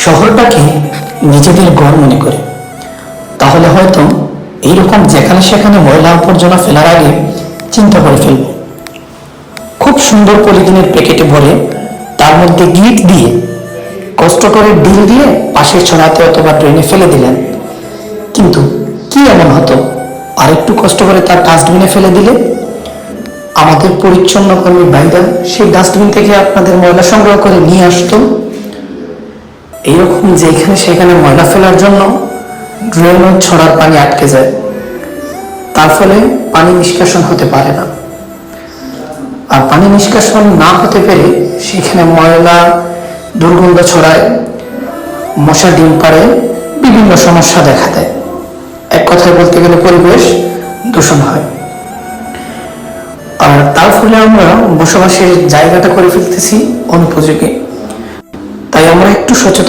শহরটাকে নিজেদের ঘর মনে করে, তাহলে হয়তো এইরকম যেখানে সেখানে ময়লা আবর্জনা ফেলার আগে চিন্তা করে ফেলব। খুব সুন্দর পলিথিনের প্যাকেটে ভরে তার মধ্যে গিট দিয়ে কষ্ট করে ডিল দিয়ে পাশে ছড়াতে অথবা ড্রেনে ফেলে দিলেন। কিন্তু কি এমন হতো আরেকটু কষ্ট করে তার ডাস্টবিনে ফেলে দিলে? আমাদের পরিচ্ছন্ন কর্মী ভাইরা সেই ডাস্টবিন থেকে আপনাদের ময়লা সংগ্রহ করে নিয়ে আসতো। এইরকম যেখানে সেখানে ময়লা ফেলার জন্য ড্রেন ছড়ার পানি আটকে যায়, তার ফলে পানি নিষ্কাশন হতে পারে না। আর পানি নিষ্কাশন না হতে পেরে সেখানে ময়লা দুর্গন্ধ ছড়ায়, মশা ডিম পাড়ে, বিভিন্ন সমস্যা দেখা দেয়। এক কথায় বলতে গেলে পরিবেশ দূষণ হয়। আর তার ফলে আমরা বসবাসের জায়গাটা করে ফেলতেছি অনুপযোগী। তাই আমরা একটু সচেতন